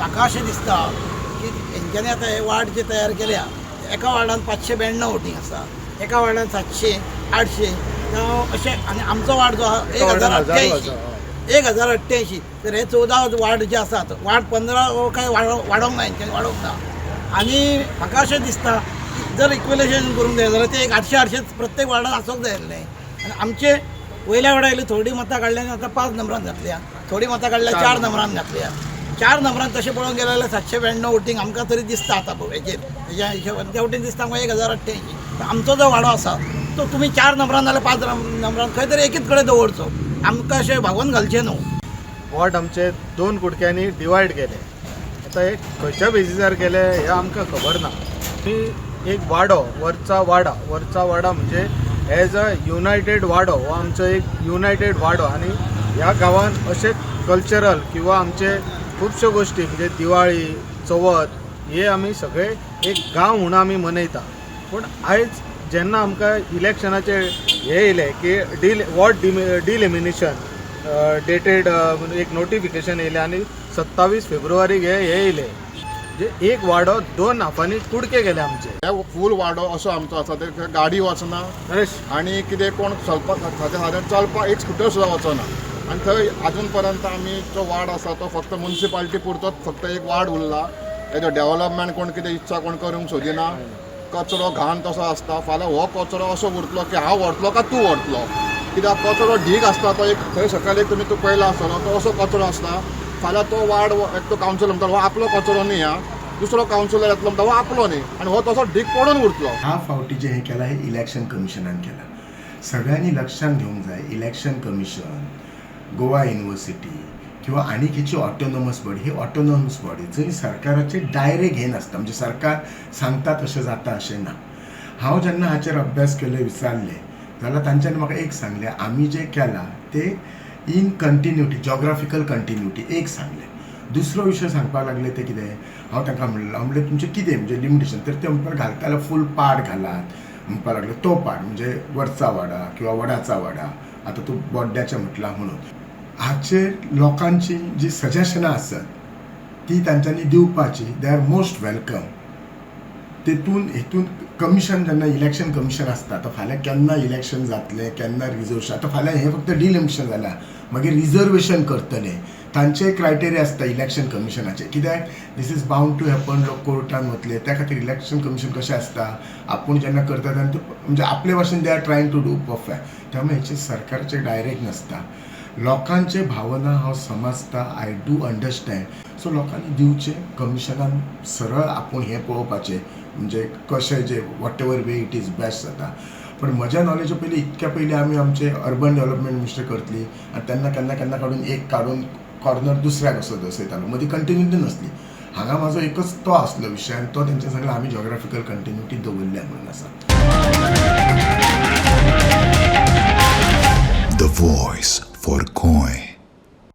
म्हाका अशें दिसता की हेंच्यांनी आतां हे वार्ड जे तयार केल्या एका वार्डान 592 वोटींग आसा, एका वार्डान 700 800 अशें, आनी आमचो वार्ड जो आहा 1088 तर हे 14 वार्ड जे आसात, वार्ड 15 काय वाडोवंक ना, हेंच्यांनी वाडोवंक ना. आनी म्हाका अशें दिसता जर इक्वलायझेशन करूंक जाय जाल्यार ते एक 800 प्रत्येक वार्डान आसूंक जाय आसलें. आनी आमचे वयल्या वाडा येयली थोडी मतां काडल्यान आतां 5 नंबरान घातल्या, थोडी मतां काडल्या 4 नंबरान घातल्या. 4 नंबरान तशें पळोवंक गेलें जाल्यार 792 वोटींग आमकां तरी दिसता आतां हेजेर हेज्या हिशोबान त्या वटेन दिसता म्हाका 1088. आमचो जो वाडो आसा तो तुमी 4 नंबरान नाल्यार 5 नंबरान खंय तरी एकीच कडेन दवरचो, आमकां अशें भागोवन घालचें न्हू. वॉर्ड आमचे 2 कुडक्यांनी डिवायड केले. आतां हे खंयच्या बेजिसार केले हें आमकां खबर ना. एक वाडो वरचा वाडा म्हणजे एज अ युनायटेड वाडो हो आमचो एक युनायटेड वाडो. आनी ह्या गांवांत अशे कल्चरल किंवा आमचे खुबश्यो गोश्टी म्हणजे दिवाळी चवथ हे आमी सगळे एक गांव म्हणून आमी मनयता. पूण आयज जेन्ना आमकां इलेक्शनाचे हे येयले की वॉर्ड डिलिमिनेशन डेटेड एक नोटिफिकेशन येयलें आनी 27 फेब्रुवारीक हे येयले म्हणजे एक वाडो 2 हाफांनी कुडके गेले आमचे. हे फूल वाडो असो आमचो आसा ते गाडी वचना आनी कितें कोण चलपाक सादें चलपाक एक स्कुटर सुद्दां वचना. आनी थंय आजून पर्यंत आमी जो वार्ड आसा तो फक्त म्युनिसिपालिटी पुरतोच फक्त एक वार्ड उरला. हेजो डेव्हलपमेंट कोण कितें इच्छा कोण करूंक सोदिना. कचरो घाण तसो आसता. फाल्यां हो कचरो असो उरतलो की हांव व्हरतलो काय तूं व्हरतलो, कित्याक कचरो ढीग आसता तो एक थंय सकयल एक तुमी तो पयला आसतलो तो असो कचरो आसता. फाल्यां तो वार्ड एक तो कावन्सिलर म्हणटा हो आपलो कचरो न्ही, हा दुसरो कावन्सिलर येतलो म्हणटा हो आपलो न्ही, आनी हो तसो ढीग पडून उरतलो. हा फावटी जे हे केला हे इलेक्शन कमिशनान केला. सगळ्यांनी लक्षात घेवंक जाय इलेक्शन कमिशन, गोवा युनिव्हर्सिटी किंवा आनी खंयची ऑटोनॉमस बॉडी, ही ऑटोनॉमस बॉडी जंय सरकाराचे डायरेक्ट हे नासता, म्हणजे सरकार सांगता तशें जाता अशें ना. हांव जेन्ना हाचेर अभ्यास केले विचारले जाल्यार तांच्यांनी म्हाका एक सांगलें आमी जे केलां ते इन कंटिन्युटी जॉग्राफिकल कंटिन्युटी एक सांगलें. दुसरो विशय सांगपाक लागले ते कितें, हांव तांकां म्हणलें म्हणजे तुमचें कितें म्हणजे लिमिटेशन, तर ते म्हणपाक घालता जाल्यार फूल पाड घालात म्हणपाक लागले. तो पाड म्हणजे वरचा वाडा किंवा वडाचा वाडा, आतां तूं बोड्ड्याचें म्हटलां म्हणून. हाचेर लोकांची जी सजेशनां आसत ती तांच्यांनी दिवपाची, दे आर मोस्ट वेलकम. हेतून कमिशन जेन्ना इलेक्शन कमिशन आसता आतां फाल्यां केन्ना इलेक्शन जातलें केन्ना रिजर्वेशन, आतां फाल्यां हें फक्त डिलिमिटेशन जालां मागीर रिजर्वेशन करतले तांचे क्रायटेरिया आसता इलेक्शन कमिशनाचे. कित्याक this is bound to happen, लोक कोर्टान वतले त्या खातीर इलेक्शन कमिशन कशें आसता आपूण जेन्ना करता तेन्ना म्हणजे आपले भाशेन they are trying to do perfect. त्यामुळे हेचे सरकारचे डायरेक्ट नासता. लोकांचे भावना हांव समजता, आय डू अंडरस्टँड. सो लोकांनी दिवचे कमिशनान सरळ आपूण हें पळोवपाचें म्हणजे कशें जे what ever way it is best जाता. पण म्हज्या नॉलेजा पयलीं इतक्या पयलीं आमी आमचे अर्बन डेव्हलपमेंट मिनिस्टर करतली आनी तेन्ना केन्ना काडून कॉर्नर दुसऱ्याक असो दसयतालो, मदीं कंटिन्युटी नासली. हांगा म्हाजो एकच तो आसलो विशय आनी तो तेंच्या सांगला आमी जॉग्राफिकल कंटिन्युटी दवरल्या म्हणून आसा.